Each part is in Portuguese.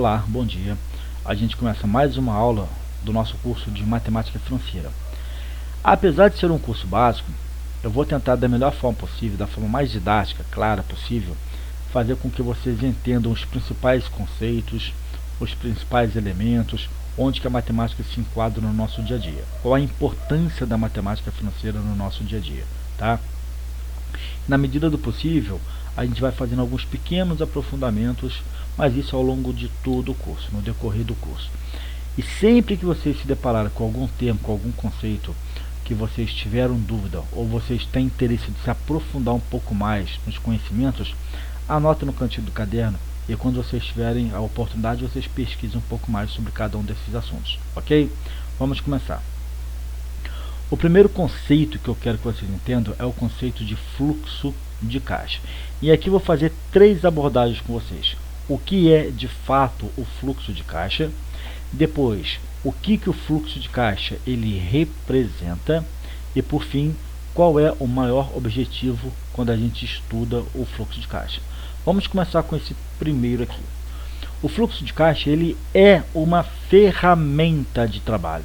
Olá, bom dia. A gente começa mais uma aula do nosso curso de Matemática Financeira. Apesar de ser um curso básico, eu vou tentar da melhor forma possível, da forma mais didática, clara possível, fazer com que vocês entendam os principais conceitos, os principais elementos, onde que a matemática se enquadra no nosso dia a dia. Qual a importância da matemática financeira no nosso dia a dia, tá? Na medida do possível, a gente vai fazendo alguns pequenos aprofundamentos, mas isso ao longo de todo o curso, no decorrer do curso. E sempre que vocês se depararem com algum termo, com algum conceito que vocês tiveram dúvida ou vocês têm interesse de se aprofundar um pouco mais nos conhecimentos, anotem no cantinho do caderno e quando vocês tiverem a oportunidade, vocês pesquisem um pouco mais sobre cada um desses assuntos, ok? Vamos começar. O primeiro conceito que eu quero que vocês entendam é o conceito de fluxo de caixa. E aqui vou fazer três abordagens com vocês. O que é de fato o fluxo de caixa, depois o que o fluxo de caixa ele representa e por fim qual é o maior objetivo quando a gente estuda o fluxo de caixa. Vamos começar com esse primeiro aqui. O fluxo de caixa ele é uma ferramenta de trabalho.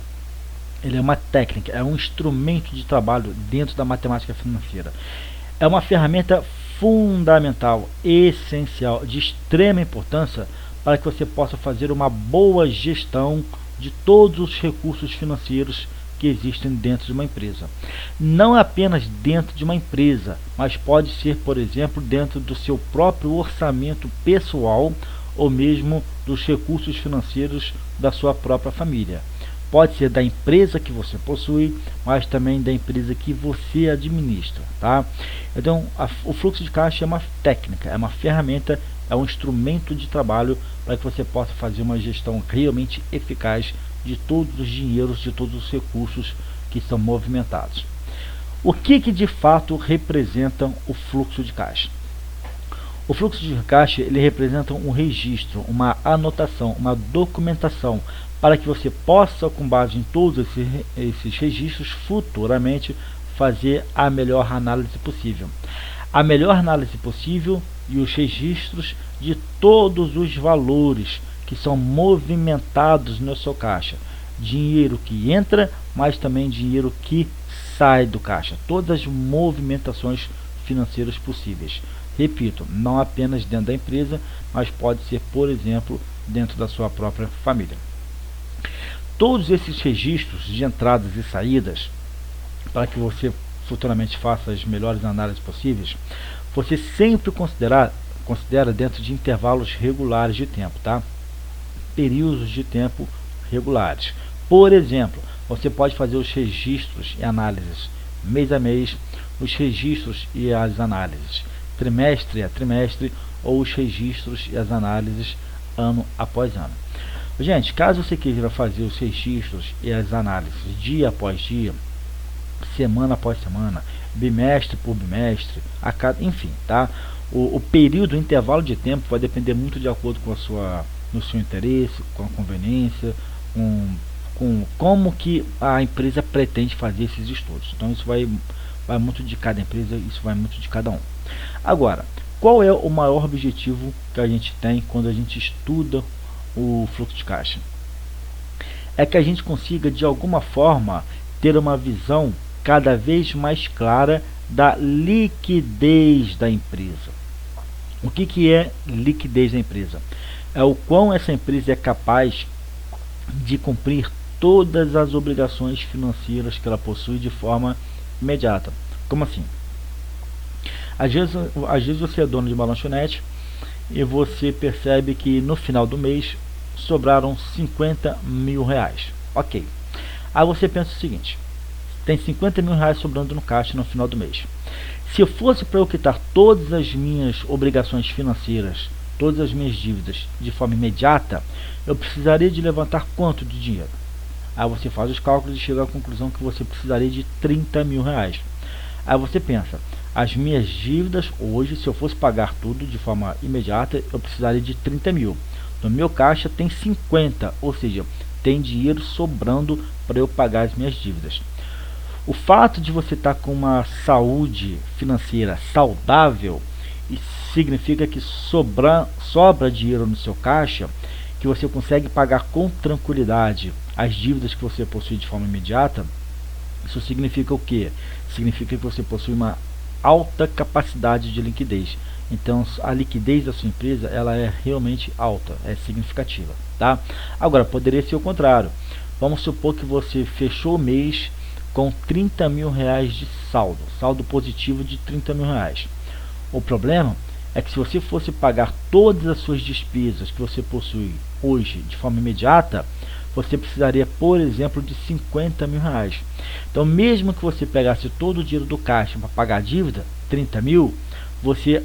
Ele é uma técnica, é um instrumento de trabalho dentro da matemática financeira. É uma ferramenta fundamental, essencial, de extrema importância para que você possa fazer uma boa gestão de todos os recursos financeiros que existem dentro de uma empresa. Não apenas dentro de uma empresa, mas pode ser, por exemplo, dentro do seu próprio orçamento pessoal ou mesmo dos recursos financeiros da sua própria família. Pode ser da empresa que você possui, mas também da empresa que você administra, tá? Então, o fluxo de caixa é uma técnica, é uma ferramenta, é um instrumento de trabalho para que você possa fazer uma gestão realmente eficaz de todos os dinheiros, de todos os recursos que são movimentados. O que de fato representa o fluxo de caixa? O fluxo de caixa ele representa um registro, uma anotação, uma documentação para que você possa, com base em todos esses registros, futuramente fazer a melhor análise possível. A melhor análise possível e os registros de todos os valores que são movimentados no seu caixa. Dinheiro que entra, mas também dinheiro que sai do caixa. Todas as movimentações financeiras possíveis. Repito, não apenas dentro da empresa, mas pode ser, por exemplo, dentro da sua própria família. Todos esses registros de entradas e saídas, para que você futuramente faça as melhores análises possíveis, você sempre considera dentro de intervalos regulares de tempo, tá? Períodos de tempo regulares. Por exemplo, você pode fazer os registros e análises mês a mês, os registros e as análises trimestre a trimestre ou os registros e as análises ano após ano. Gente, caso você queira fazer os registros e as análises dia após dia, semana após semana, bimestre por bimestre, enfim, tá? O período, o intervalo de tempo vai depender muito de acordo com no seu interesse, com a conveniência, com como que a empresa pretende fazer esses estudos. Então isso vai muito de cada empresa, isso vai muito de cada um. Agora, qual é o maior objetivo que a gente tem quando a gente estuda o fluxo de caixa? É que a gente consiga de alguma forma ter uma visão cada vez mais clara da liquidez da empresa. O que é liquidez da empresa? É o quão essa empresa é capaz de cumprir todas as obrigações financeiras que ela possui de forma imediata. Como assim? Às vezes você é dono de uma lanchonete e você percebe que no final do mês sobraram 50 mil reais. Ok. Aí você pensa o seguinte: tem 50 mil reais sobrando no caixa no final do mês. Se fosse para eu quitar todas as minhas obrigações financeiras, todas as minhas dívidas de forma imediata, eu precisaria de levantar quanto de dinheiro? Aí você faz os cálculos e chega à conclusão que você precisaria de 30 mil reais. Aí você pensa, as minhas dívidas hoje, se eu fosse pagar tudo de forma imediata, eu precisaria de 30 mil. No meu caixa tem 50, ou seja, tem dinheiro sobrando para eu pagar as minhas dívidas. O fato de você estar com uma saúde financeira saudável significa que sobra dinheiro no seu caixa que que você consegue pagar com tranquilidade as dívidas que você possui de forma imediata, isso significa o quê? Significa que você possui uma alta capacidade de liquidez. Então a liquidez da sua empresa ela é realmente alta, é significativa, tá? Agora poderia ser o contrário. Vamos supor que você fechou o mês com 30 mil reais de saldo positivo de 30 mil reais. O problema é que se você fosse pagar todas as suas despesas que você possui hoje de forma imediata, você precisaria, por exemplo, de 50 mil reais. Então, mesmo que você pegasse todo o dinheiro do caixa para pagar a dívida, 30 mil, você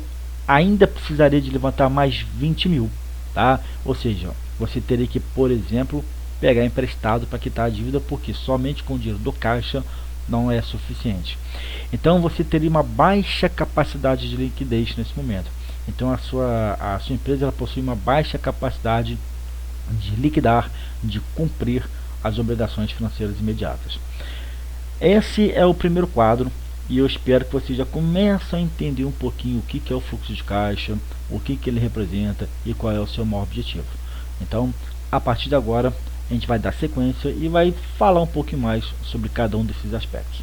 ainda precisaria de levantar mais 20 mil, tá? Ou seja, você teria que, por exemplo, pegar emprestado para quitar a dívida, porque somente com o dinheiro do caixa não é suficiente. Então você teria uma baixa capacidade de liquidez nesse momento. Então a sua empresa ela possui uma baixa capacidade de liquidar, de cumprir as obrigações financeiras imediatas. Esse é o primeiro quadro e eu espero que você já comece a entender um pouquinho o que é o fluxo de caixa, o que ele representa e qual é o seu maior objetivo. Então, a partir de agora, a gente vai dar sequência e vai falar um pouquinho mais sobre cada um desses aspectos.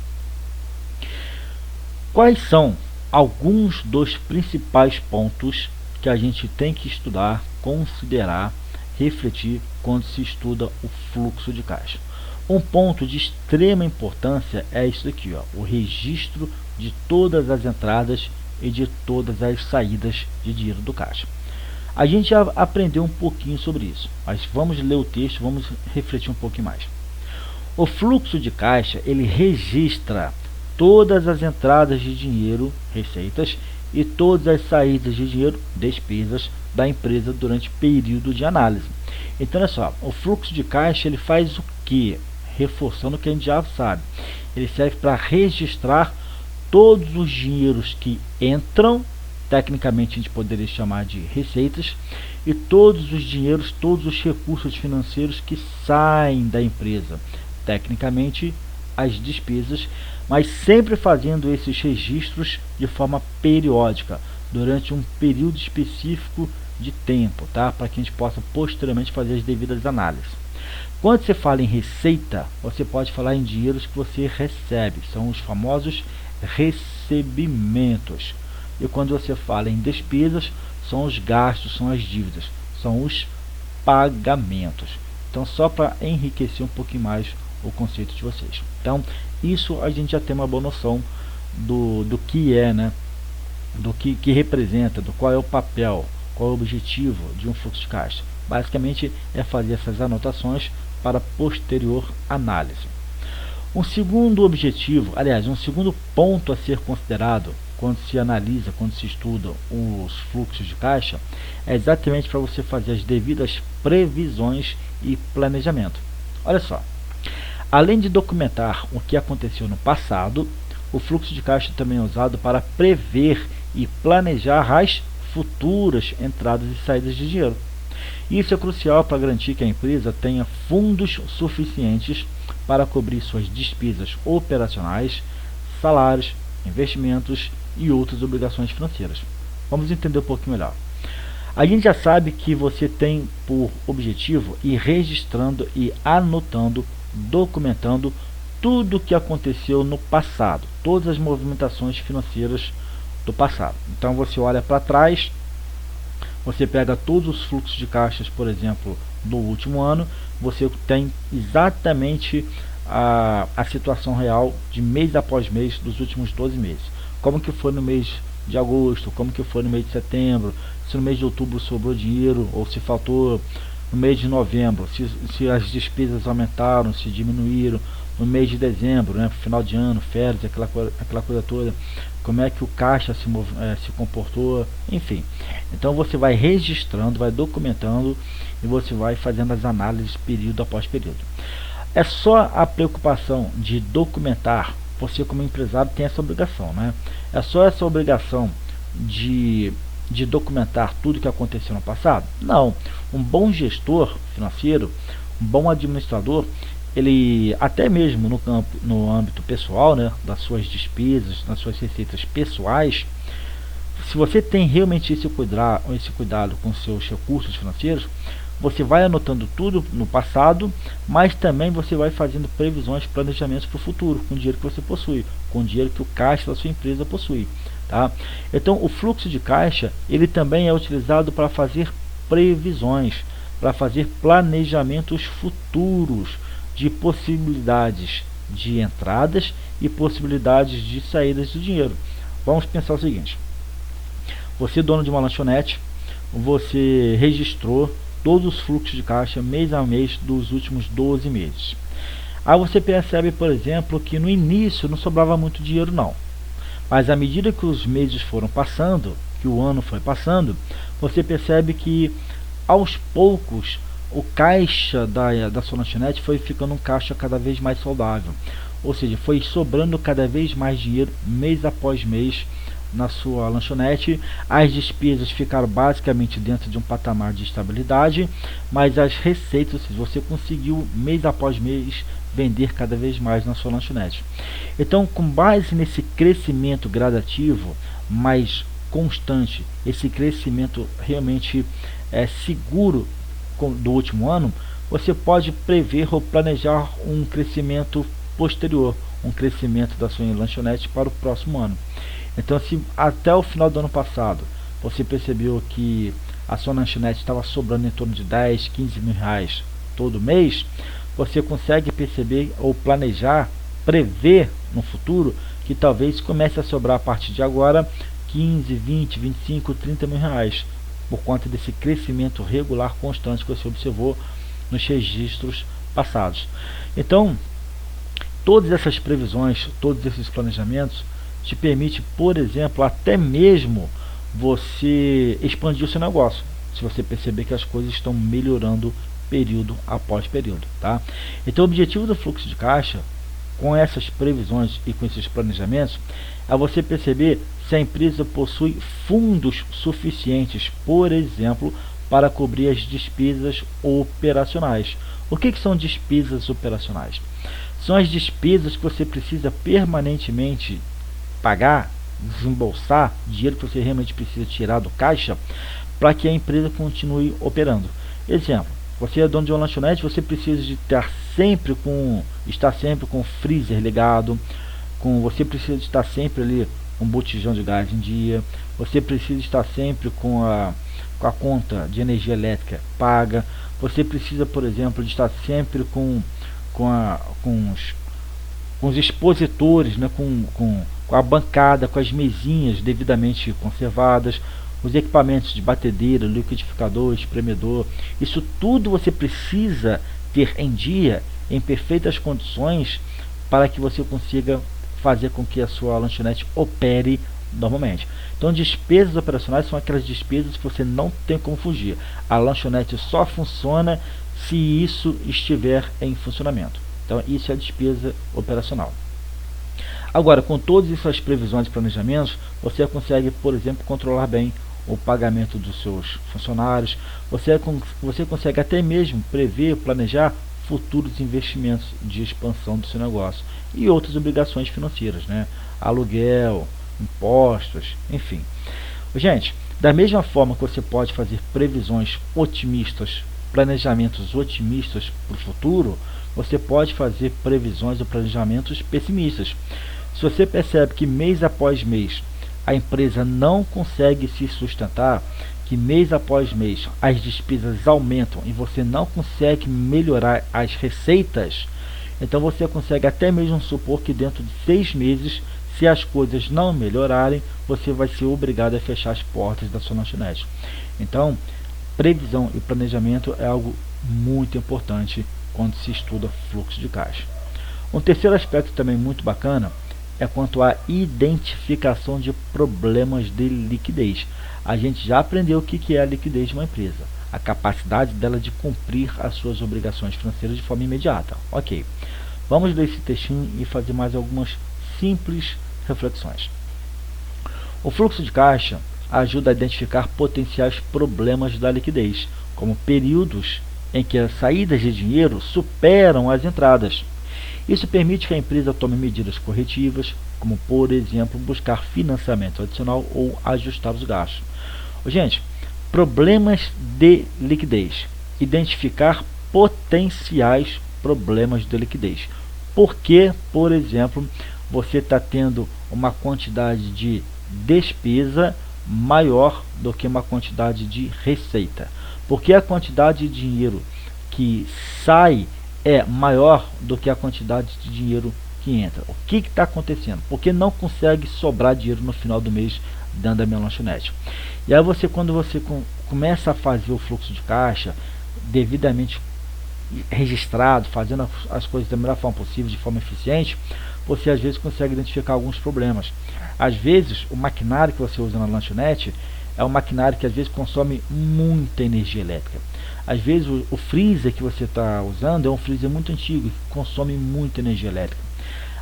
Quais são alguns dos principais pontos que a gente tem que estudar, considerar, refletir quando se estuda o fluxo de caixa? Um ponto de extrema importância é isso aqui, ó, o registro de todas as entradas e de todas as saídas de dinheiro do caixa. A gente já aprendeu um pouquinho sobre isso, mas vamos ler o texto, vamos refletir um pouquinho mais. O fluxo de caixa, ele registra todas as entradas de dinheiro, receitas, e todas as saídas de dinheiro, despesas, da empresa durante o período de análise. Então, olha só, o fluxo de caixa, ele faz o quê? Reforçando o que a gente já sabe. Ele serve para registrar todos os dinheiros que entram, tecnicamente a gente poderia chamar de receitas, e todos os dinheiros, todos os recursos financeiros que saem da empresa, tecnicamente as despesas, mas sempre fazendo esses registros de forma periódica, durante um período específico de tempo, tá? Para que a gente possa posteriormente fazer as devidas análises. Quando você fala em receita, você pode falar em dinheiros que você recebe, são os famosos recebimentos. E quando você fala em despesas, são os gastos, são as dívidas, são os pagamentos. Então, só para enriquecer um pouquinho mais o conceito de vocês. Então, isso a gente já tem uma boa noção do que é, né? Do que representa, do qual é o papel, qual é o objetivo de um fluxo de caixa. Basicamente é fazer essas anotações para posterior análise. Um segundo objetivo, aliás, um segundo ponto a ser considerado quando se analisa, quando se estuda os fluxos de caixa, é exatamente para você fazer as devidas previsões e planejamento. Olha só, além de documentar o que aconteceu no passado, o fluxo de caixa também é usado para prever e planejar as futuras entradas e saídas de dinheiro. Isso é crucial para garantir que a empresa tenha fundos suficientes para cobrir suas despesas operacionais, salários, investimentos e outras obrigações financeiras. Vamos entender um pouquinho melhor. A gente já sabe que você tem por objetivo ir registrando e anotando, documentando tudo o que aconteceu no passado, todas as movimentações financeiras do passado. Então você olha para trás, você pega todos os fluxos de caixas, por exemplo, do último ano, você tem exatamente a situação real de mês após mês dos últimos 12 meses. Como que foi no mês de agosto, como que foi no mês de setembro, se no mês de outubro sobrou dinheiro ou se faltou no mês de novembro, se as despesas aumentaram, se diminuíram, no mês de dezembro, né, final de ano, férias, aquela coisa toda, como é que o caixa se comportou, enfim. Então você vai registrando, vai documentando e você vai fazendo as análises período após período. É só a preocupação de documentar, você como empresário tem essa obrigação, né? É só essa obrigação de documentar tudo que aconteceu no passado? Não. Um bom gestor financeiro, um bom administrador, ele até mesmo no âmbito pessoal, né, das suas despesas, das suas receitas pessoais, se você tem realmente esse cuidado com seus recursos financeiros, você vai anotando tudo no passado, mas também você vai fazendo previsões, planejamentos para o futuro, com o dinheiro que você possui, com o dinheiro que o caixa da sua empresa possui. Tá? Então, o fluxo de caixa, ele também é utilizado para fazer previsões, para fazer planejamentos futuros de possibilidades de entradas e possibilidades de saídas do dinheiro. Vamos pensar o seguinte: você, dono de uma lanchonete, você registrou todos os fluxos de caixa mês a mês dos últimos 12 meses. Aí você percebe, por exemplo, que no início não sobrava muito dinheiro não. Mas à medida que os meses foram passando, que o ano foi passando, você percebe que aos poucos o caixa da sua lanchonete foi ficando um caixa cada vez mais saudável. Ou seja, foi sobrando cada vez mais dinheiro mês após mês na sua lanchonete. As despesas ficaram basicamente dentro de um patamar de estabilidade, mas as receitas, você conseguiu mês após mês vender cada vez mais na sua lanchonete. Então, com base nesse crescimento gradativo, mais constante, esse crescimento realmente seguro do último ano, você pode prever ou planejar um crescimento posterior, um crescimento da sua lanchonete para o próximo ano. Então, se até o final do ano passado você percebeu que a sua lanchonete estava sobrando em torno de 10, 15 mil reais todo mês, você consegue perceber ou planejar, prever no futuro que talvez comece a sobrar a partir de agora 15, 20, 25, 30 mil reais, por conta desse crescimento regular constante que você observou nos registros passados. Então, todas essas previsões, todos esses planejamentos te permite, por exemplo, até mesmo você expandir o seu negócio, se você perceber que as coisas estão melhorando período após período, tá? Então, o objetivo do fluxo de caixa, com essas previsões e com esses planejamentos, é você perceber se a empresa possui fundos suficientes, por exemplo, para cobrir as despesas operacionais. O que são despesas operacionais? São as despesas que você precisa permanentemente pagar, desembolsar, dinheiro que você realmente precisa tirar do caixa para que a empresa continue operando. Exemplo: você é dono de uma lanchonete, você precisa de estar sempre com o freezer ligado, você precisa de estar sempre ali um botijão de gás em dia, você precisa estar sempre com a conta de energia elétrica paga, você precisa, por exemplo, de estar sempre com os expositores, né, com a bancada, com as mesinhas devidamente conservadas, os equipamentos de batedeira, liquidificador, espremedor. Isso tudo você precisa ter em dia, em perfeitas condições, para que você consiga fazer com que a sua lanchonete opere normalmente. Então, despesas operacionais são aquelas despesas que você não tem como fugir. A lanchonete só funciona se isso estiver em funcionamento. Então, isso é a despesa operacional. Agora, com todas essas previsões e planejamentos, você consegue, por exemplo, controlar bem o pagamento dos seus funcionários. Você consegue até mesmo prever, planejar futuros investimentos de expansão do seu negócio e outras obrigações financeiras, né? Aluguel, impostos, enfim. Gente, da mesma forma que você pode fazer previsões otimistas, planejamentos otimistas para o futuro, você pode fazer previsões ou planejamentos pessimistas. Se você percebe que mês após mês a empresa não consegue se sustentar, que mês após mês as despesas aumentam e você não consegue melhorar as receitas, então você consegue até mesmo supor que dentro de 6 meses, se as coisas não melhorarem, você vai ser obrigado a fechar as portas da sua lanchonete. Então, previsão e planejamento é algo muito importante quando se estuda fluxo de caixa. Um terceiro aspecto também muito bacana é quanto à identificação de problemas de liquidez. A gente já aprendeu o que é a liquidez de uma empresa, a capacidade dela de cumprir as suas obrigações financeiras de forma imediata. Ok, vamos ler esse textinho e fazer mais algumas simples reflexões. O fluxo de caixa ajuda a identificar potenciais problemas da liquidez, como períodos em que as saídas de dinheiro superam as entradas. Isso permite que a empresa tome medidas corretivas, como, por exemplo, buscar financiamento adicional ou ajustar os gastos. Gente, problemas de liquidez. identificar potenciais problemas de liquidez. Porque, por exemplo, você está tendo uma quantidade de despesa maior do que uma quantidade de receita. Porque a quantidade de dinheiro que sai é maior do que a quantidade de dinheiro que entra. O que está acontecendo? Porque não consegue sobrar dinheiro no final do mês dentro da minha lanchonete. E aí quando você começa a fazer o fluxo de caixa devidamente registrado, fazendo as coisas da melhor forma possível, de forma eficiente, você às vezes consegue identificar alguns problemas. Às vezes o maquinário que você usa na lanchonete é um maquinário que às vezes consome muita energia elétrica. Às vezes o freezer que você está usando é um freezer muito antigo, que consome muita energia elétrica.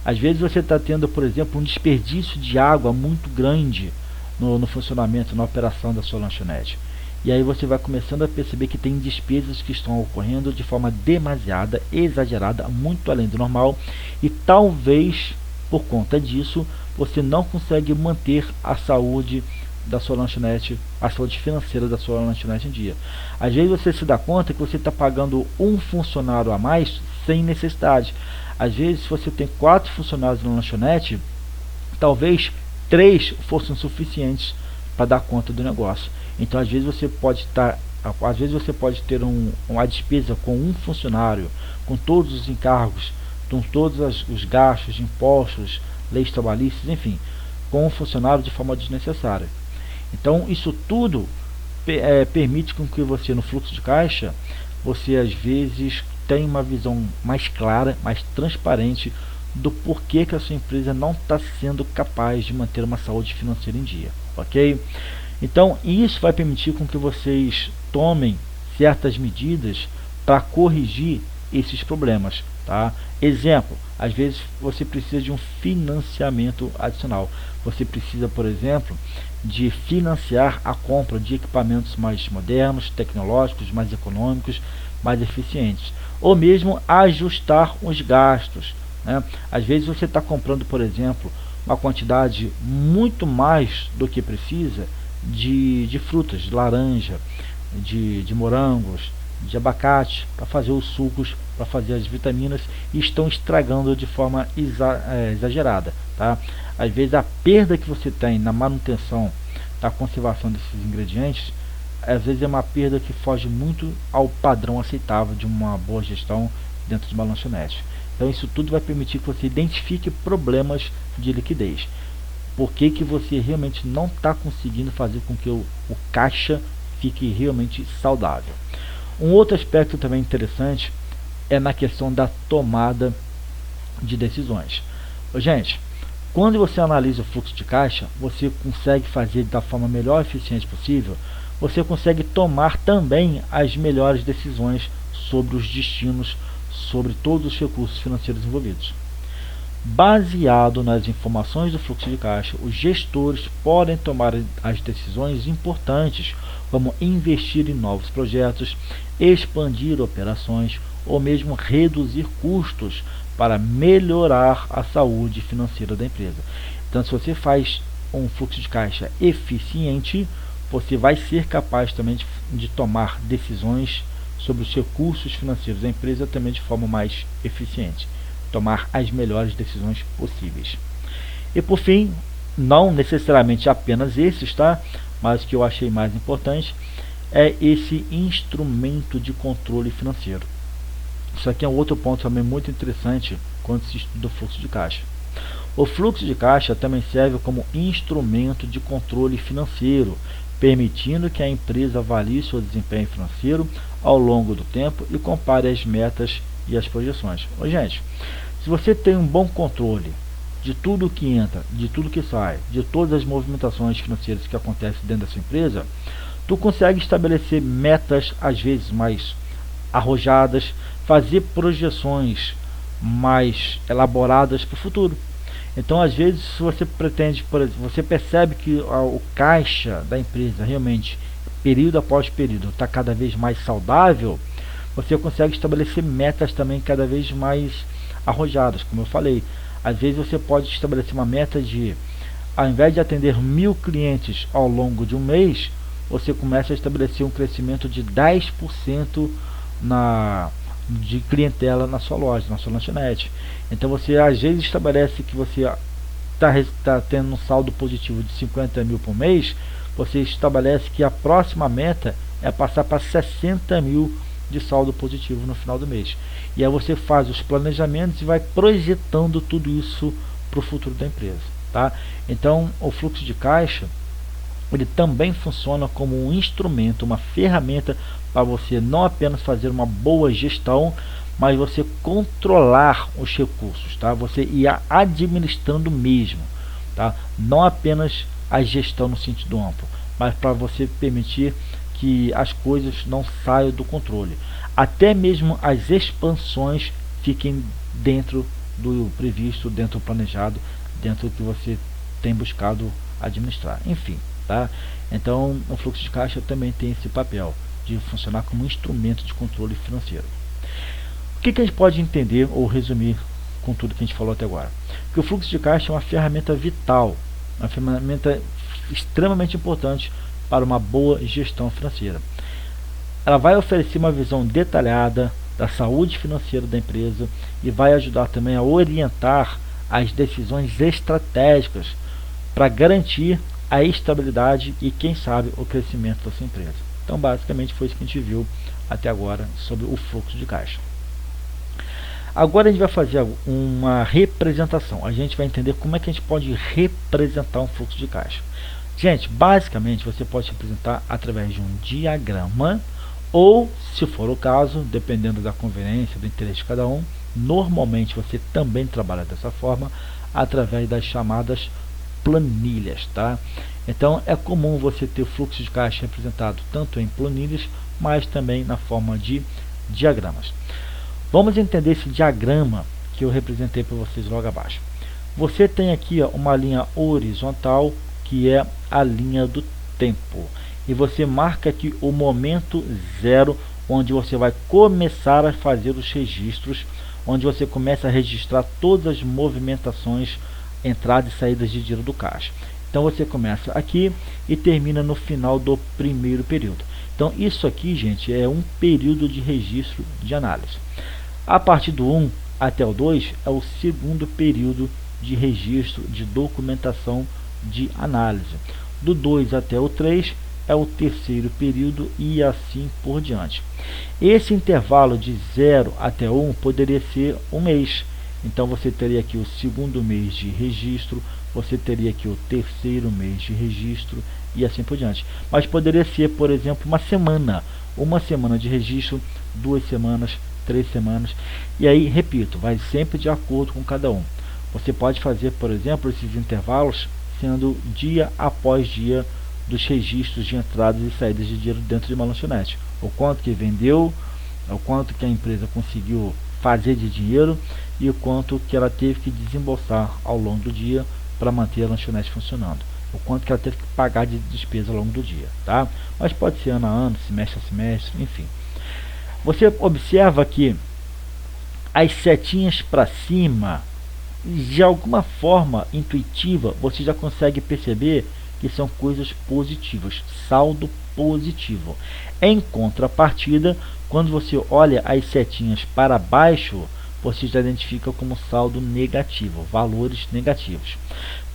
Às vezes você está tendo, por exemplo, um desperdício de água muito grande no funcionamento, na operação da sua lanchonete. E aí você vai começando a perceber que tem despesas que estão ocorrendo de forma demasiada, exagerada, muito além do normal. E talvez, por conta disso, você não consegue manter a saúde da sua lanchonete, a saúde financeira da sua lanchonete em dia. Às vezes você se dá conta que você está pagando um funcionário a mais sem necessidade. Às vezes, se você tem 4 funcionários na lanchonete, talvez 3 fossem suficientes para dar conta do negócio. Então, às vezes você pode ter uma despesa com um funcionário, com todos os encargos, com todos os gastos, impostos, leis trabalhistas, enfim, com um funcionário de forma desnecessária. Então, isso tudo permite com que você, no fluxo de caixa, você às vezes tenha uma visão mais clara, mais transparente do porquê que a sua empresa não está sendo capaz de manter uma saúde financeira em dia, ok? Então, isso vai permitir com que vocês tomem certas medidas para corrigir esses problemas, tá? Exemplo, às vezes você precisa de um financiamento adicional. Você precisa, por exemplo, de financiar a compra de equipamentos mais modernos, tecnológicos, mais econômicos, mais eficientes. Ou mesmo ajustar os gastos, né? Às vezes você está comprando, por exemplo, uma quantidade muito mais do que precisa de frutas, de laranja, de morangos, de abacate, para fazer os sucos, para fazer as vitaminas, e estão estragando de forma exagerada, tá? Às vezes a perda que você tem na manutenção, da conservação desses ingredientes, às vezes é uma perda que foge muito ao padrão aceitável de uma boa gestão dentro de uma lanchonete. Então isso tudo vai permitir que você identifique problemas de liquidez. Por que você realmente não está conseguindo fazer com que o caixa fique realmente saudável. Um outro aspecto também interessante é na questão da tomada de decisões. Gente, quando você analisa o fluxo de caixa, você consegue fazer da forma melhor e eficiente possível, você consegue tomar também as melhores decisões sobre os destinos, sobre todos os recursos financeiros envolvidos. Baseado nas informações do fluxo de caixa, os gestores podem tomar as decisões importantes, como investir em novos projetos, expandir operações ou mesmo reduzir custos para melhorar a saúde financeira da empresa. Então, se você faz um fluxo de caixa eficiente, você vai ser capaz também de tomar decisões sobre os recursos financeiros da empresa também de forma mais eficiente, tomar as melhores decisões possíveis. E por fim, não necessariamente apenas esses, tá? Mas o que eu achei mais importante é esse instrumento de controle financeiro. Isso aqui é um outro ponto também muito interessante quando se estuda o fluxo de caixa. O fluxo de caixa também serve como instrumento de controle financeiro, permitindo que a empresa avalie seu desempenho financeiro ao longo do tempo e compare as metas e as projeções. Gente, se você tem um bom controle de tudo que entra, de tudo que sai, de todas as movimentações financeiras que acontecem dentro da sua empresa, tu consegue estabelecer metas às vezes mais arrojadas, fazer projeções mais elaboradas para o futuro. Então, às vezes, se você pretende, por exemplo, você percebe que o caixa da empresa realmente, período após período, está cada vez mais saudável, você consegue estabelecer metas também cada vez mais arrojadas, como eu falei. Às vezes você pode estabelecer uma meta de, ao invés de atender 1000 clientes ao longo de um mês, você começa a estabelecer um crescimento de 10% de clientela na sua loja, na sua lanchonete. Então você às vezes estabelece que você está tendo um saldo positivo de 50 mil por mês, você estabelece que a próxima meta é passar para 60 mil de saldo positivo no final do mês. E aí você faz os planejamentos e vai projetando tudo isso para o futuro da empresa. Tá? Então o fluxo de caixa ele também funciona como um instrumento, uma ferramenta para você não apenas fazer uma boa gestão, mas você controlar os recursos, tá? Você ir administrando mesmo, tá? Não apenas a gestão no sentido amplo, mas para você permitir que as coisas não saiam do controle. Até mesmo as expansões fiquem dentro do previsto, dentro do planejado, dentro do que você tem buscado administrar. Enfim, tá? Então o fluxo de caixa também tem esse papel de funcionar como um instrumento de controle financeiro. O que a gente pode entender ou resumir com tudo que a gente falou até agora? Que o fluxo de caixa é uma ferramenta vital, uma ferramenta extremamente importante para uma boa gestão financeira. Ela vai oferecer uma visão detalhada da saúde financeira da empresa e vai ajudar também a orientar as decisões estratégicas para garantir a estabilidade e, quem sabe, o crescimento da sua empresa. Então, basicamente, foi isso que a gente viu até agora sobre o fluxo de caixa. Agora a gente vai fazer uma representação. A gente vai entender como é que a gente pode representar um fluxo de caixa. Gente, basicamente, você pode representar através de um diagrama ou, se for o caso, dependendo da conveniência, do interesse de cada um, normalmente você também trabalha dessa forma através das chamadas planilhas, tá? Então é comum você ter o fluxo de caixa representado tanto em planilhas, mas também na forma de diagramas. Vamos entender esse diagrama que eu representei para vocês logo abaixo. Você tem aqui ó, uma linha horizontal que é a linha do tempo e você marca aqui o momento zero, onde você vai começar a fazer os registros, onde você começa a registrar todas as movimentações, entradas e saídas de dinheiro do caixa. Então você começa aqui e termina no final do primeiro período. Então isso aqui, gente, é um período de registro de análise. A partir do 1 até o 2 é o segundo período de registro de documentação de análise. Do 2 até o 3 é o terceiro período e assim por diante. Esse intervalo de 0 até 1 poderia ser um mês. Então você teria aqui o segundo mês de registro, você teria aqui o terceiro mês de registro e assim por diante. Mas poderia ser, por exemplo, uma semana de registro, 2 semanas, 3 semanas. E aí, repito, vai sempre de acordo com cada um. Você pode fazer, por exemplo, esses intervalos sendo dia após dia dos registros de entradas e saídas de dinheiro dentro de uma lanchonete. O quanto que vendeu, o quanto que a empresa conseguiu fazer de dinheiro e o quanto que ela teve que desembolsar ao longo do dia para manter a lanchonete funcionando, o quanto que ela teve que pagar de despesa ao longo do dia, tá? Mas pode ser ano a ano, semestre a semestre, enfim. Você observa que as setinhas para cima, de alguma forma intuitiva, você já consegue perceber que são coisas positivas, saldo positivo. Em contrapartida, quando você olha as setinhas para baixo, você já identifica como saldo negativo, valores negativos.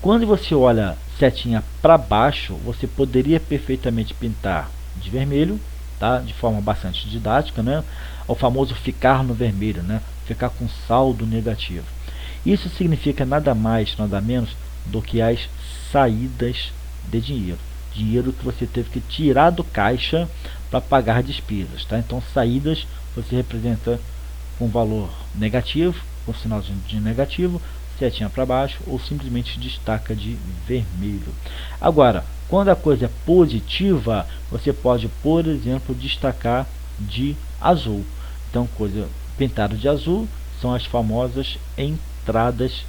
Quando você olha setinha para baixo, você poderia perfeitamente pintar de vermelho, tá? De forma bastante didática, né? O famoso ficar no vermelho, né? Ficar com saldo negativo. Isso significa nada mais, nada menos do que as saídas de dinheiro. Dinheiro que você teve que tirar do caixa para pagar despesas, tá? Então saídas você representa com valor negativo, com sinal de negativo, setinha para baixo ou simplesmente destaca de vermelho. Agora, quando a coisa é positiva, você pode, por exemplo, destacar de azul. Então, coisa pintada de azul são as famosas entradas,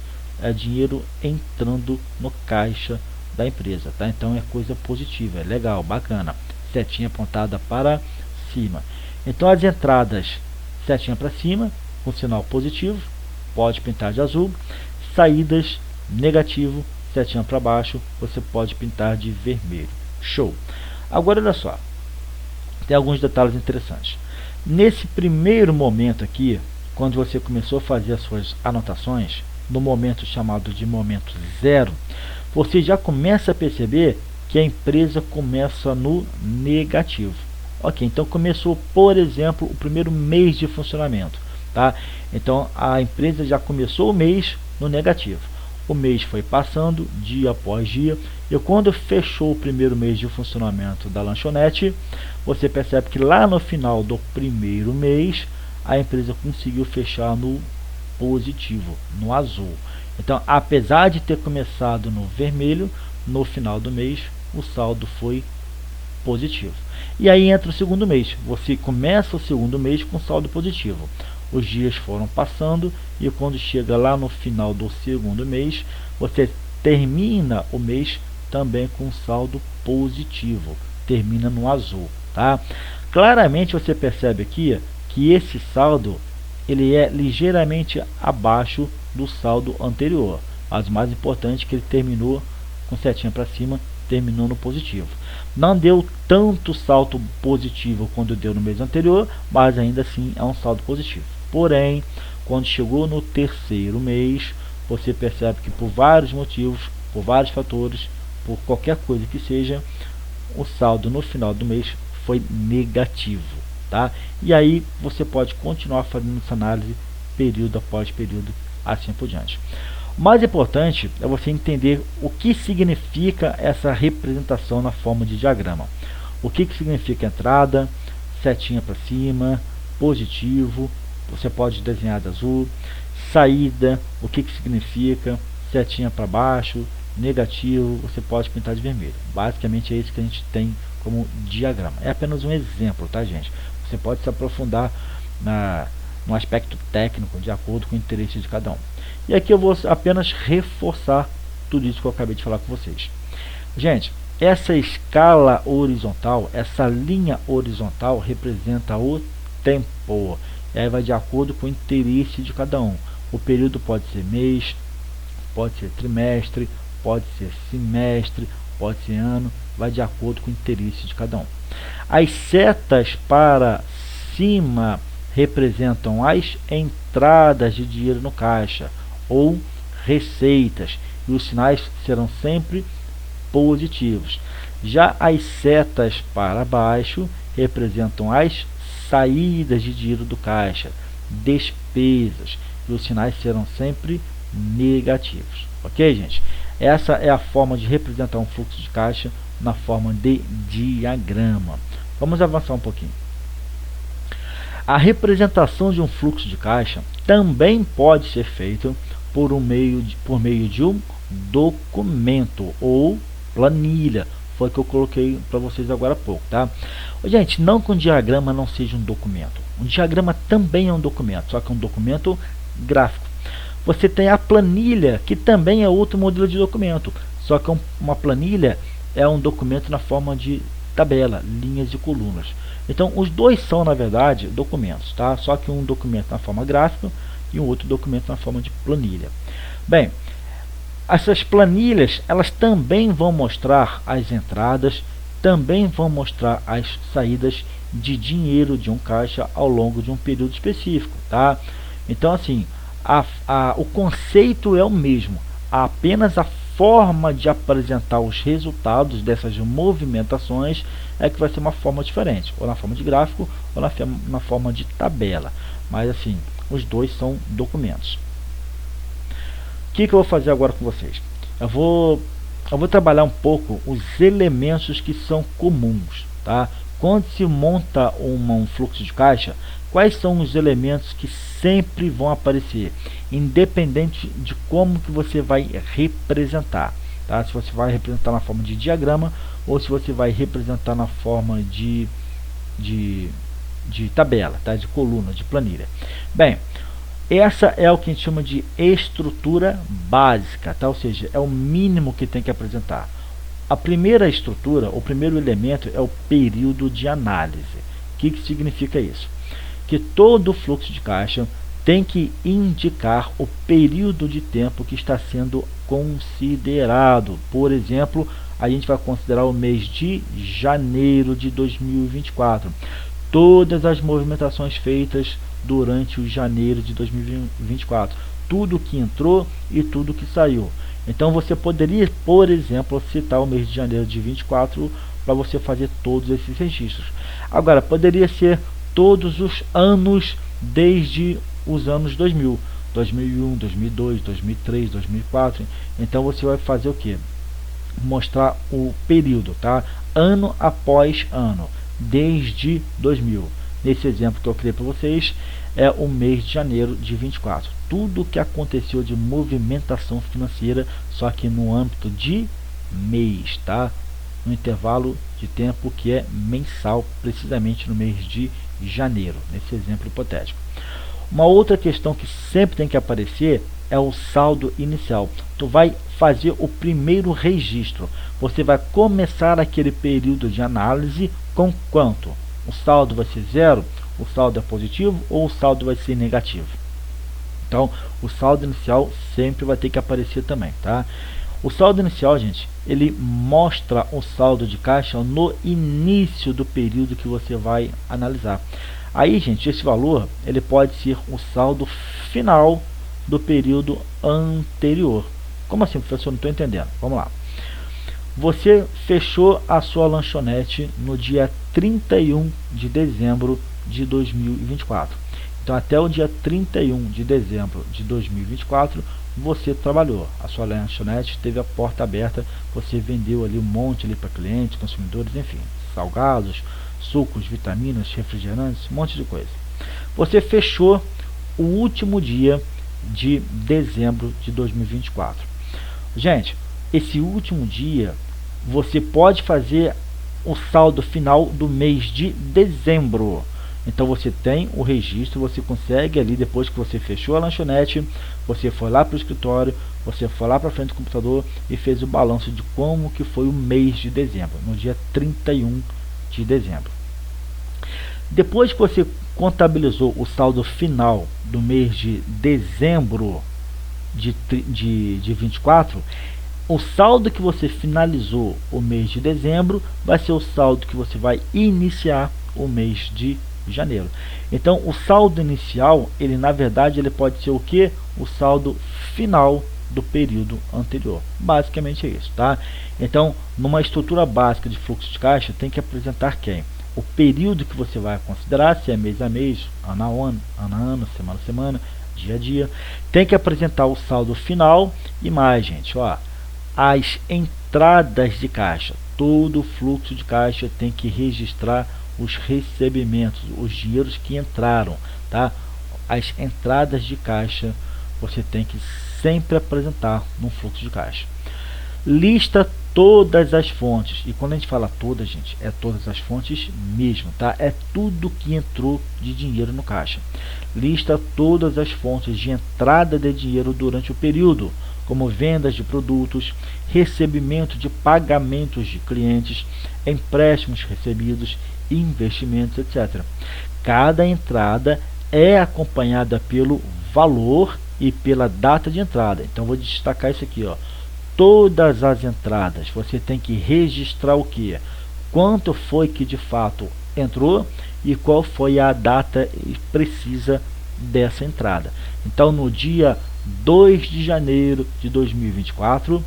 dinheiro entrando no caixa da empresa, tá? Então é coisa positiva, é legal, bacana. Setinha apontada para cima. Então as entradas, setinha para cima, com sinal positivo, pode pintar de azul. Saídas, negativo, setinha para baixo, você pode pintar de vermelho. Show! Agora olha só, tem alguns detalhes interessantes. Nesse primeiro momento aqui, quando você começou a fazer as suas anotações, no momento chamado de momento zero, você já começa a perceber que a empresa começa no negativo. Ok, então começou, por exemplo, o primeiro mês de funcionamento, tá? Então a empresa já começou o mês no negativo. O mês foi passando dia após dia, e quando fechou o primeiro mês de funcionamento da lanchonete, você percebe que lá no final do primeiro mês a empresa conseguiu fechar no positivo, no azul. Então, apesar de ter começado no vermelho, no final do mês o saldo foi positivo. E aí entra o segundo mês. Você começa o segundo mês com saldo positivo. Os dias foram passando e quando chega lá no final do segundo mês, você termina o mês também com saldo positivo. Termina no azul, tá? Claramente você percebe aqui que esse saldo ele é ligeiramente abaixo do saldo anterior, mas o mais importante é que ele terminou com setinha para cima, terminou no positivo. Não deu tanto salto positivo quanto deu no mês anterior, mas ainda assim é um saldo positivo. Porém, quando chegou no terceiro mês, você percebe que por vários motivos, por vários fatores, por qualquer coisa que seja, o saldo no final do mês foi negativo, tá? E aí você pode continuar fazendo essa análise período após período, assim por diante. O mais importante é você entender o que significa essa representação na forma de diagrama. O que significa entrada, setinha para cima, positivo, você pode desenhar de azul, saída, o que significa, setinha para baixo, negativo, você pode pintar de vermelho. Basicamente é isso que a gente tem como diagrama. É apenas um exemplo, tá, gente? Você pode se aprofundar no aspecto técnico de acordo com o interesse de cada um. E aqui eu vou apenas reforçar tudo isso que eu acabei de falar com vocês. Gente, essa escala horizontal, essa linha horizontal representa o tempo. E aí vai de acordo com o interesse de cada um. O período pode ser mês, pode ser trimestre, pode ser semestre, pode ser ano, vai de acordo com o interesse de cada um. As setas para cima representam as entradas de dinheiro no caixa ou receitas, e os sinais serão sempre positivos. Já as setas para baixo representam as saídas de dinheiro do caixa, despesas, e os sinais serão sempre negativos. Ok, gente? Essa é a forma de representar um fluxo de caixa na forma de diagrama. Vamos avançar um pouquinho. A representação de um fluxo de caixa também pode ser feita por meio de um documento ou planilha. Foi o que eu coloquei para vocês agora há pouco, tá? Gente, não que um diagrama não seja um documento. Um diagrama também é um documento, só que é um documento gráfico. Você tem a planilha, que também é outro modelo de documento, só que uma planilha é um documento na forma de tabela, linhas e colunas. Então, os dois são, na verdade, documentos, tá? Só que um documento na forma gráfica e um outro documento na forma de planilha. Bem, essas planilhas, elas também vão mostrar as entradas, também vão mostrar as saídas de dinheiro de um caixa ao longo de um período específico, tá? Então, assim, o conceito é o mesmo, apenas a forma de apresentar os resultados dessas movimentações é que vai ser uma forma diferente, ou na forma de gráfico ou na forma de tabela, mas assim, os dois são documentos. O que eu vou fazer agora com vocês? Eu vou trabalhar um pouco os elementos que são comuns, tá? Quando se monta um fluxo de caixa, quais são os elementos que sempre vão aparecer, independente de como que você vai representar, tá? Se você vai representar na forma de diagrama ou se você vai representar na forma de tabela, tá? De coluna, de planilha. Bem, essa é o que a gente chama de estrutura básica, tá? Ou seja, é o mínimo que tem que apresentar. A primeira estrutura, o primeiro elemento é o período de análise. O que significa isso? Que todo fluxo de caixa tem que indicar o período de tempo que está sendo considerado. Por exemplo, a gente vai considerar o mês de janeiro de 2024. todas as movimentações feitas durante o janeiro de 2024, tudo que entrou e tudo que saiu. Então você poderia, por exemplo, citar o mês de janeiro de 24 para você fazer todos esses registros. Agora, poderia ser todos os anos desde os anos 2000, 2001, 2002, 2003, 2004. Então você vai fazer o que? Mostrar o período, tá? Ano após ano, desde 2000. Nesse exemplo que eu criei para vocês, é o mês de janeiro de 24. Tudo o que aconteceu de movimentação financeira, só que no âmbito de mês, tá? No intervalo de tempo que é mensal, precisamente no mês de janeiro, nesse exemplo hipotético. Uma outra questão que sempre tem que aparecer é o saldo inicial. Tu vai fazer o primeiro registro. Você vai começar aquele período de análise com quanto? O saldo vai ser zero, o saldo é positivo ou o saldo vai ser negativo? Então, o saldo inicial sempre vai ter que aparecer também, tá? O saldo inicial, gente, ele mostra o saldo de caixa no início do período que você vai analisar. Aí, gente, esse valor ele pode ser o saldo final do período anterior. Como assim, professor? Não estou entendendo. Vamos lá. Você fechou a sua lanchonete no dia 31 de dezembro de 2024. Então, até o dia 31 de dezembro de 2024, você trabalhou. A sua lanchonete teve a porta aberta, você vendeu ali um monte ali para clientes, consumidores, enfim, salgados, sucos, vitaminas, refrigerantes, um monte de coisa. Você fechou o último dia de dezembro de 2024. Gente, esse último dia, você pode fazer o saldo final do mês de dezembro. Então você tem o registro, você consegue ali, depois que você fechou a lanchonete, você foi lá para o escritório, você foi lá para frente do computador e fez o balanço de como que foi o mês de dezembro, no dia 31 de dezembro. Depois que você contabilizou o saldo final do mês de dezembro de 24, o saldo que você finalizou o mês de dezembro vai ser o saldo que você vai iniciar o mês de janeiro. Então, o saldo inicial, ele na verdade ele pode ser o que? O saldo final do período anterior. Basicamente é isso, tá? Então, numa estrutura básica de fluxo de caixa, tem que apresentar quem? O período que você vai considerar, se é mês a mês, ano a ano, semana a semana, dia a dia. Tem que apresentar o saldo final e mais, gente, ó, as entradas de caixa. Todo fluxo de caixa tem que registrar os recebimentos, os dinheiros que entraram, tá? As entradas de caixa você tem que sempre apresentar no fluxo de caixa. Lista todas as fontes, e quando a gente fala todas, gente, é todas as fontes mesmo, tá? É tudo que entrou de dinheiro no caixa. Lista todas as fontes de entrada de dinheiro durante o período, como vendas de produtos, recebimento de pagamentos de clientes, empréstimos recebidos, investimentos, etc. Cada entrada é acompanhada pelo valor e pela data de entrada. Então vou destacar isso aqui, ó. Todas as entradas você tem que registrar o que? Quanto foi que de fato entrou e qual foi a data precisa dessa entrada. Então no dia 2 de janeiro de 2024,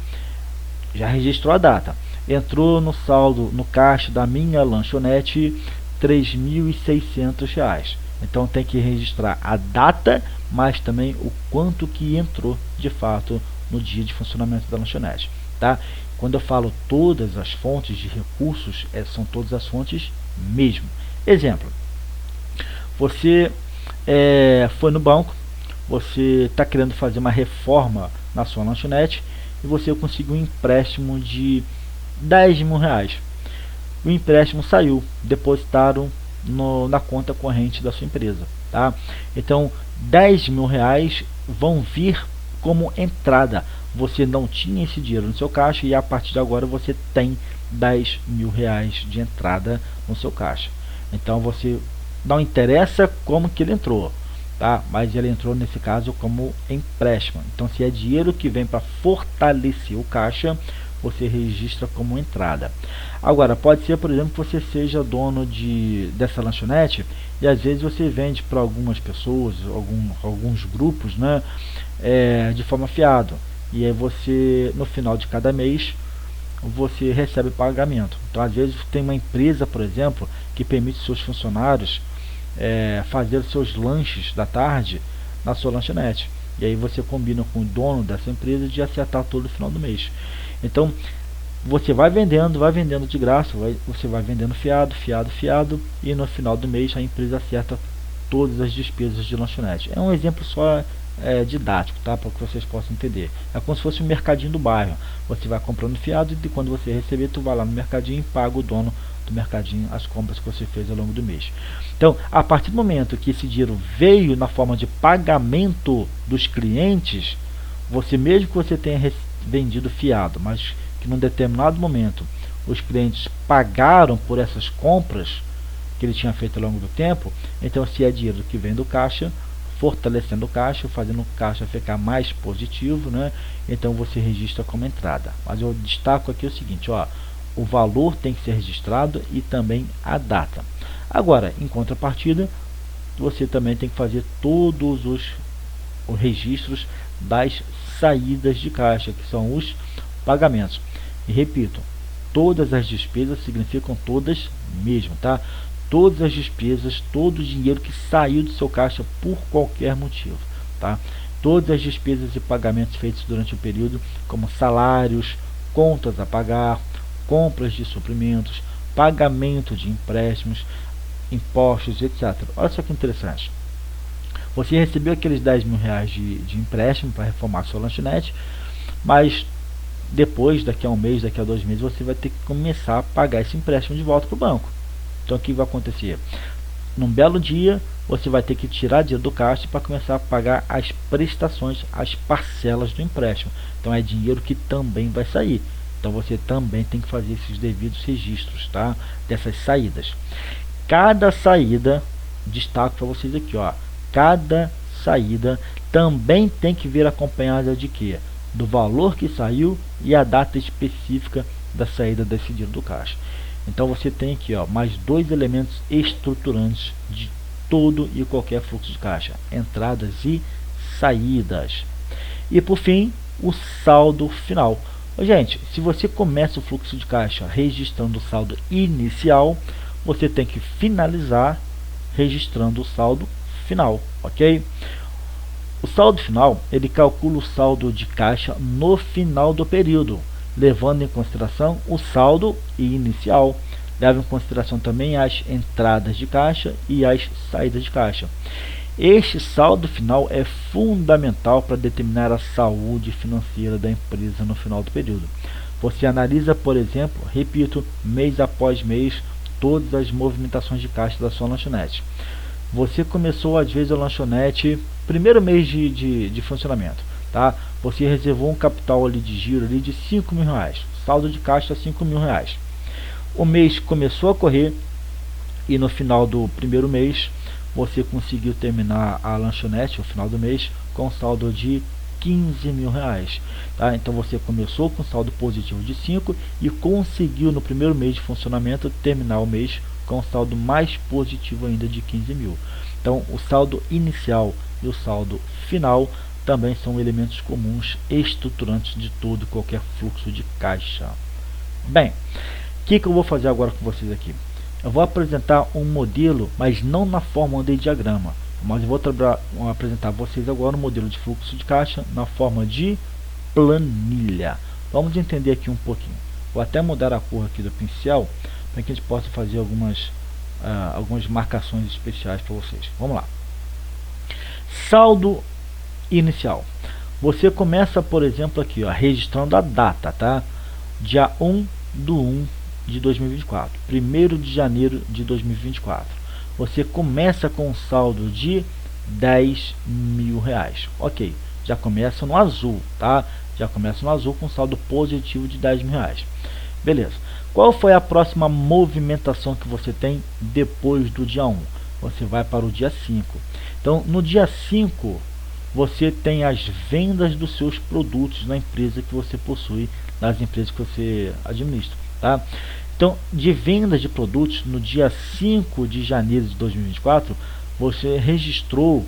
já registrou a data. Entrou no saldo, no caixa da minha lanchonete, R$ 3.600. Então tem que registrar a data, mas também o quanto que entrou de fato no dia de funcionamento da lanchonete, tá? Quando eu falo todas as fontes de recursos, são todas as fontes mesmo. Exemplo, você foi no banco, você está querendo fazer uma reforma na sua lanchonete e você conseguiu um empréstimo de R$ 10.000. O empréstimo saiu, depositaram na conta corrente da sua empresa, tá? Então R$ 10.000 vão vir como entrada. Você não tinha esse dinheiro no seu caixa e a partir de agora você tem R$ 10.000 de entrada no seu caixa. Então você não interessa como que ele entrou, tá? Mas ele entrou nesse caso como empréstimo. Então se é dinheiro que vem para fortalecer o caixa, você registra como entrada. Agora, pode ser, por exemplo, que você seja dono dessa lanchonete e às vezes você vende para algumas pessoas, alguns grupos, né, de forma fiado. E aí você, no final de cada mês, você recebe pagamento. Então, às vezes tem uma empresa, por exemplo, que permite seus funcionários fazer os seus lanches da tarde na sua lanchonete. E aí você combina com o dono dessa empresa de acertar todo o final do mês. Então, você vai vendendo de graça, você vai vendendo fiado, e no final do mês a empresa acerta todas as despesas de lanchonete. É um exemplo só didático, tá? Para que vocês possam entender. É como se fosse um mercadinho do bairro. Você vai comprando fiado e quando você receber, tu vai lá no mercadinho e paga o dono do mercadinho as compras que você fez ao longo do mês. Então, a partir do momento que esse dinheiro veio na forma de pagamento dos clientes, você, mesmo que você tenha vendido fiado, mas que num determinado momento os clientes pagaram por essas compras que ele tinha feito ao longo do tempo, então se é dinheiro que vem do caixa, fortalecendo o caixa, fazendo o caixa ficar mais positivo, né? Então você registra como entrada. Mas eu destaco aqui o seguinte, ó, o valor tem que ser registrado e também a data. Agora, em contrapartida, você também tem que fazer todos os registros das saídas de caixa, que são os pagamentos. E repito, todas as despesas significam todas mesmo, tá? Todas as despesas, todo o dinheiro que saiu do seu caixa por qualquer motivo, tá? Todas as despesas e pagamentos feitos durante o período, como salários, contas a pagar, compras de suprimentos, pagamento de empréstimos, impostos, etc. Olha só que interessante. Você recebeu aqueles 10 mil reais de empréstimo para reformar sua lanchonete, mas depois, daqui a um mês, daqui a 2 meses, você vai ter que começar a pagar esse empréstimo de volta para o banco. Então o que vai acontecer? Num belo dia, você vai ter que tirar dinheiro do caixa para começar a pagar as prestações, as parcelas do empréstimo. Então é dinheiro que também vai sair. Então você também tem que fazer esses devidos registros, tá? Dessas saídas. Cada saída, destaco para vocês aqui, ó, cada saída também tem que vir acompanhada de quê? Do valor que saiu e a data específica da saída desse dinheiro do caixa. Então você tem aqui, ó, mais 2 elementos estruturantes de todo e qualquer fluxo de caixa: entradas e saídas. E por fim, o saldo final. Gente, se você começa o fluxo de caixa registrando o saldo inicial, você tem que finalizar registrando o saldo final, ok? O saldo final, ele calcula o saldo de caixa no final do período, levando em consideração o saldo inicial. Leva em consideração também as entradas de caixa e as saídas de caixa. Este saldo final é fundamental para determinar a saúde financeira da empresa no final do período. Você analisa, por exemplo, repito, mês após mês, todas as movimentações de caixa da sua lanchonete. Você começou às vezes a lanchonete, primeiro mês de funcionamento, tá? Você reservou um capital ali de giro ali de 5 mil reais, saldo de caixa 5 mil reais. O mês começou a correr e no final do primeiro mês você conseguiu terminar a lanchonete, no final do mês, com saldo de 15 mil reais, tá? Então você começou com saldo positivo de 5 e conseguiu no primeiro mês de funcionamento terminar o mês com saldo mais positivo ainda de 15 mil. Então o saldo inicial e o saldo final também são elementos comuns estruturantes de todo e qualquer fluxo de caixa. Bem, o que eu vou fazer agora com vocês aqui? Eu vou apresentar um modelo, mas não na forma de diagrama, mas eu vou apresentar a vocês agora um modelo de fluxo de caixa na forma de planilha. Vamos entender aqui um pouquinho. Vou até mudar a cor aqui do pincel para que a gente possa fazer algumas marcações especiais para vocês. Vamos lá. Saldo inicial. Você começa, por exemplo, aqui, ó, registrando a data, tá? Dia 1/1 de 2024, 1º de janeiro de 2024. Você começa com um saldo de 10 mil reais. Ok, já começa no azul, tá? Já começa no azul com saldo positivo de 10 mil reais. Beleza. Qual foi a próxima movimentação que você tem depois do dia 1? Você vai para o dia 5. Então, no dia 5, você tem as vendas dos seus produtos na empresa que você possui, nas empresas que você administra, tá? Então, de vendas de produtos, no dia 5 de janeiro de 2024, você registrou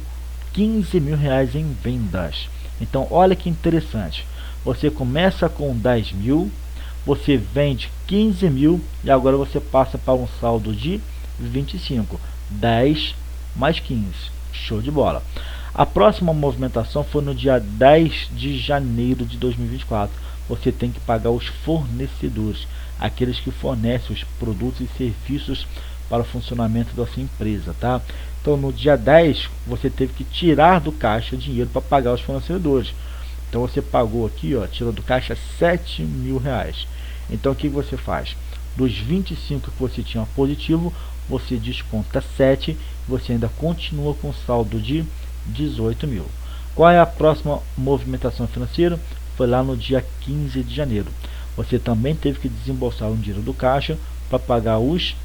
15 mil reais em vendas. Então, olha que interessante. Você começa com 10 mil, você vende 15 mil e agora você passa para um saldo de 25. 10 mais 15. Show de bola. A próxima movimentação foi no dia 10 de janeiro de 2024. Você tem que pagar os fornecedores, aqueles que fornecem os produtos e serviços para o funcionamento da sua empresa, tá? Então, no dia 10, você teve que tirar do caixa dinheiro para pagar os fornecedores. Então, você pagou aqui, ó, tirou do caixa 7 mil reais. Então, o que você faz? Dos 25 que você tinha positivo, você desconta 7, você ainda continua com saldo de 18 mil. Qual é a próxima movimentação financeira? Foi lá no dia 15 de janeiro. Você também teve que desembolsar um dinheiro do caixa para pagar os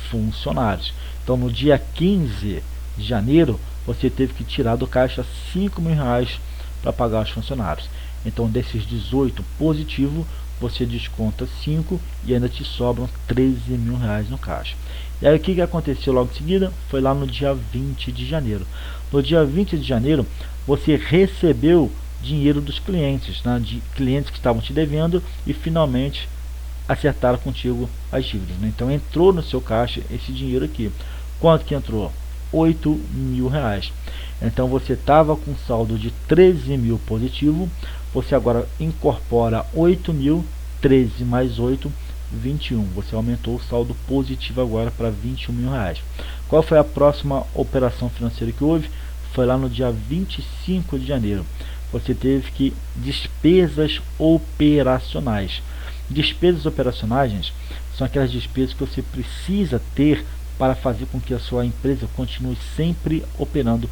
funcionários. Então, no dia 15 de janeiro, você teve que tirar do caixa 5 mil reais para pagar os funcionários. Então, desses 18 positivo, você desconta 5 e ainda te sobram 13 mil reais no caixa. E aí, o que aconteceu logo em seguida? Foi lá no dia 20 de janeiro. No dia 20 de janeiro, você recebeu dinheiro dos clientes, né, de clientes que estavam te devendo e finalmente acertaram contigo as dívidas, né? Então, entrou no seu caixa esse dinheiro aqui. Quanto que entrou? 8 mil reais. Então, você estava com saldo de 13 mil positivo, você agora incorpora 8 mil, 13 mais 8, 21. Você aumentou o saldo positivo agora para 21 mil reais. Qual foi a próxima operação financeira que houve? Foi lá no dia 25 de janeiro. Você teve que despesas operacionais. Despesas operacionais, gente, são aquelas despesas que você precisa ter para fazer com que a sua empresa continue sempre operando,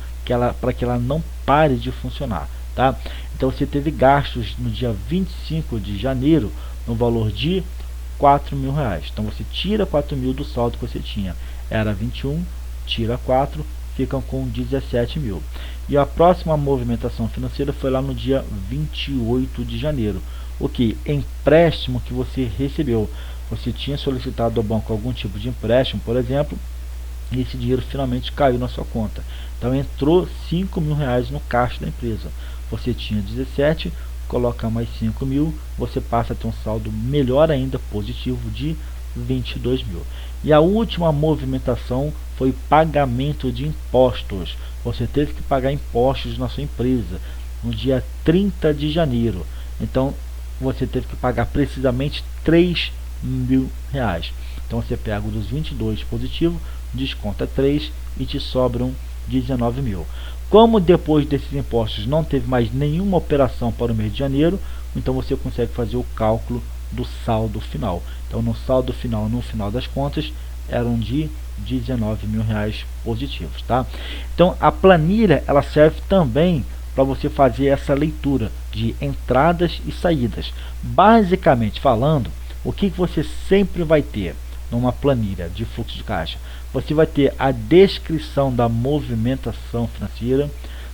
para que ela não pare de funcionar, tá? Então, você teve gastos no dia 25 de janeiro no valor de 4 mil reais. Então, você tira 4 mil do saldo que você tinha. Era 21, tira 4, ficam com 17 mil. E a próxima movimentação financeira foi lá no dia 28 de janeiro. O que? Empréstimo que você recebeu. Você tinha solicitado ao banco algum tipo de empréstimo, por exemplo, e esse dinheiro finalmente caiu na sua conta. Então, entrou 5 mil reais no caixa da empresa. Você tinha 17, coloca mais 5 mil, você passa a ter um saldo melhor ainda, positivo, de 22 mil. E a última movimentação foi pagamento de impostos. Você teve que pagar impostos na sua empresa no dia 30 de janeiro. Então, você teve que pagar precisamente 3 mil reais. Então, você pega o dos 22 positivo, desconta 3 e te sobram 19 mil. Como depois desses impostos não teve mais nenhuma operação para o mês de janeiro, então você consegue fazer o cálculo do saldo final. Então, no saldo final, no final das contas, eram de 19 mil reais positivos, tá? Então, a planilha ela serve também para você fazer essa leitura de entradas e saídas. Basicamente falando, o que você sempre vai ter numa planilha de fluxo de caixa? Você vai ter a descrição da movimentação financeira,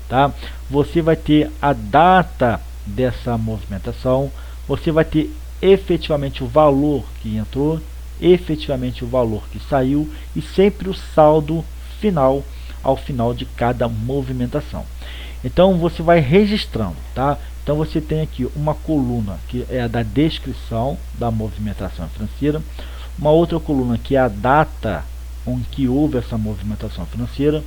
tá? Você vai ter a data dessa movimentação, você vai ter efetivamente o valor que entrou, efetivamente o valor que saiu e sempre o saldo final ao final de cada movimentação. Então, você vai registrando, tá? Então, você tem aqui uma coluna que é a da descrição da movimentação financeira, uma outra coluna que é a data em que houve essa movimentação financeira,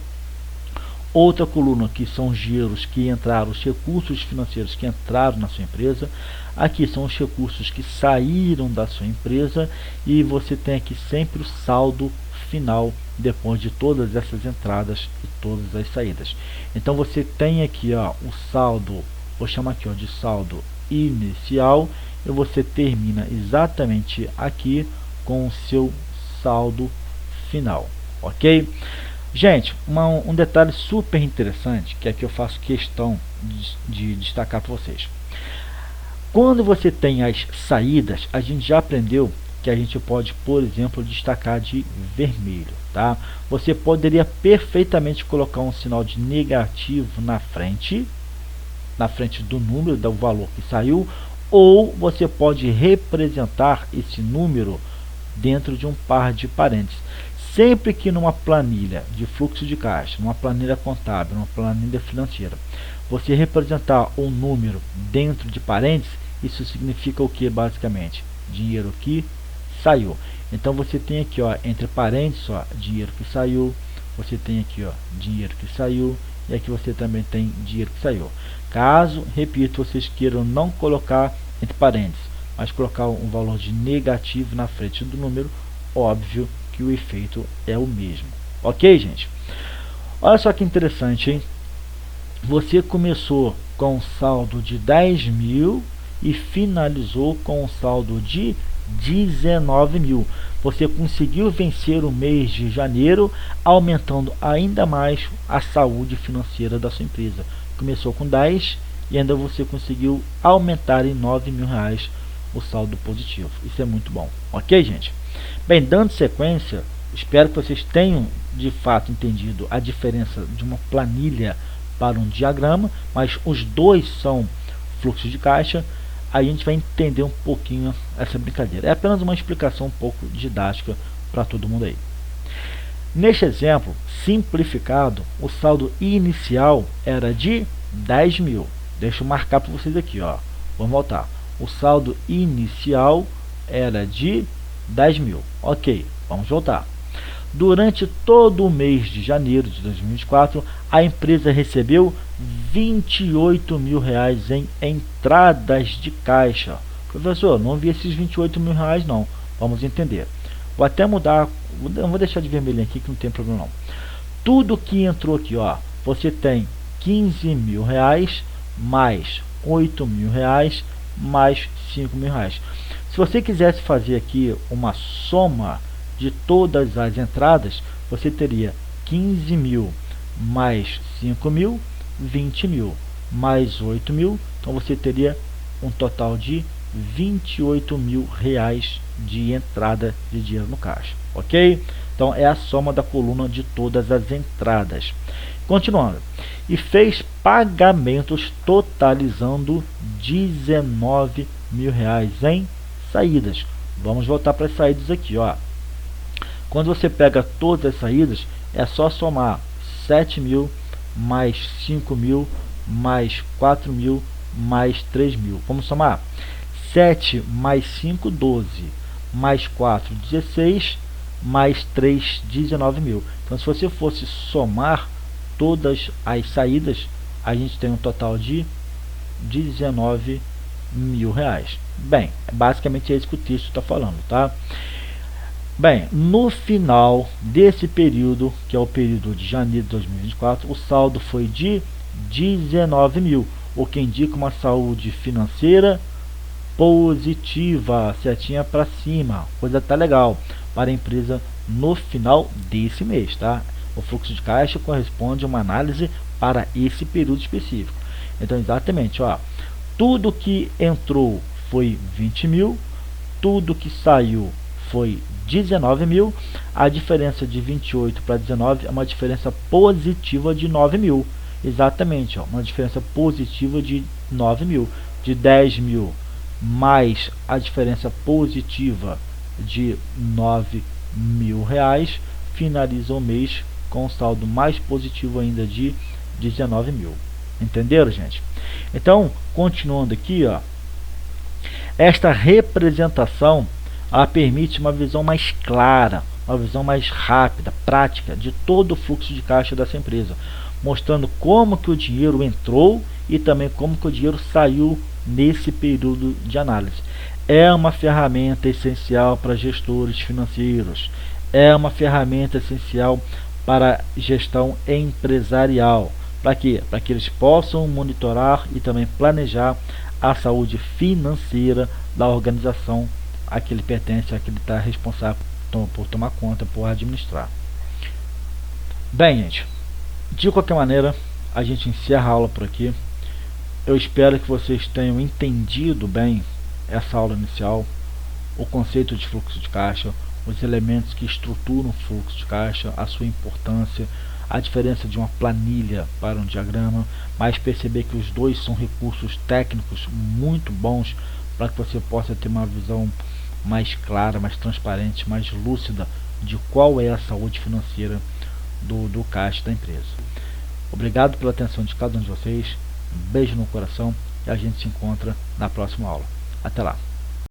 outra coluna que são os giros que entraram, os recursos financeiros que entraram na sua empresa, aqui são os recursos que saíram da sua empresa e você tem aqui sempre o saldo final depois de todas essas entradas e todas as saídas. Então, você tem aqui, ó, o saldo, vou chamar aqui, ó, de saldo inicial, e você termina exatamente aqui com o seu saldo final, ok? Gente, um detalhe super interessante que aqui eu faço questão de destacar para vocês. Quando você tem as saídas, a gente já aprendeu que a gente pode, por exemplo, destacar de vermelho, tá? Você poderia perfeitamente colocar um sinal de negativo na frente do número, do valor que saiu, ou você pode representar esse número dentro de um par de parênteses. Sempre que numa planilha de fluxo de caixa, numa planilha contábil, numa planilha financeira, você representar um número dentro de parênteses, isso significa o que basicamente? Dinheiro que saiu. Então você tem aqui, ó, entre parênteses, ó, dinheiro que saiu, você tem aqui, ó, dinheiro que saiu, e aqui você também tem dinheiro que saiu. Caso, repito, vocês queiram não colocar entre parênteses, mas colocar um valor de negativo na frente do número, óbvio que o efeito é o mesmo. Ok, gente? Olha só que interessante, hein? Você começou com um saldo de 10 mil e finalizou com um saldo de 19 mil. Você conseguiu vencer o mês de janeiro, aumentando ainda mais a saúde financeira da sua empresa. Começou com 10 e ainda você conseguiu aumentar em 9 mil reais o saldo positivo. Isso é muito bom. Ok, gente? Bem, dando sequência, espero que vocês tenham de fato entendido a diferença de uma planilha para um diagrama, mas os dois são fluxos de caixa. Aí a gente vai entender um pouquinho essa brincadeira. É apenas uma explicação um pouco didática para todo mundo aí. Neste exemplo simplificado, o saldo inicial era de 10 mil. Deixa eu marcar para vocês aqui, ó. Vamos voltar. O saldo inicial era de 10 mil. Ok, vamos voltar. Durante todo o mês de janeiro de 2024, a empresa recebeu 28 mil reais em entradas de caixa. Professor, não vi esses 28 mil reais não. Vamos entender. Vou até mudar, vou deixar de vermelho aqui que não tem problema não. Tudo que entrou aqui, ó, você tem 15 mil reais mais 8 mil reais mais 5 mil reais. Se você quisesse fazer aqui uma soma de todas as entradas, você teria 15 mil mais 5 mil, 20 mil mais 8 mil, então você teria um total de 28 mil reais de entrada de dinheiro no caixa, ok? Então é a soma da coluna de todas as entradas. Continuando, e fez pagamentos totalizando 19 mil reais em saídas. Vamos voltar para as saídas aqui, ó. Quando você pega todas as saídas, é só somar 7 mil mais 5 mil mais 4 mil mais 3 mil. Vamos somar? 7 mais 5, 12, mais 4, 16, mais 3, 19 mil. Então, se você fosse somar todas as saídas, a gente tem um total de 19 mil reais. Bem, basicamente é isso que o texto está falando, tá? Bem, no final desse período, que é o período de janeiro de 2024, o saldo foi de 19 mil, o que indica uma saúde financeira positiva, setinha para cima, coisa tá legal para a empresa no final desse mês, tá? O fluxo de caixa corresponde a uma análise para esse período específico. Então, exatamente, ó, tudo que entrou foi 20 mil, tudo que saiu foi 19 mil, a diferença de 28 para 19 é uma diferença positiva de 9 mil, exatamente, ó, uma diferença positiva de 9 mil, de 10 mil mais a diferença positiva de 9 mil reais, finaliza o mês com um saldo mais positivo ainda de 19 mil. Entenderam, gente? Então, continuando aqui, ó, esta representação ela permite uma visão mais clara, uma visão mais rápida, prática de todo o fluxo de caixa dessa empresa, mostrando como que o dinheiro entrou e também como que o dinheiro saiu nesse período de análise. É uma ferramenta essencial para gestores financeiros, é uma ferramenta essencial para gestão empresarial. Para quê? Para que eles possam monitorar e também planejar a saúde financeira da organização a que ele pertence, a que ele está responsável por tomar conta, por administrar. Bem, gente, de qualquer maneira, a gente encerra a aula por aqui. Eu espero que vocês tenham entendido bem essa aula inicial. o conceito de fluxo de caixa, os elementos que estruturam o fluxo de caixa, a sua importância, a diferença de uma planilha para um diagrama, mas perceber que os dois são recursos técnicos muito bons para que você possa ter uma visão mais clara, mais transparente, mais lúcida de qual é a saúde financeira do caixa da empresa. Obrigado pela atenção de cada um de vocês, um beijo no coração e a gente se encontra na próxima aula. Até lá!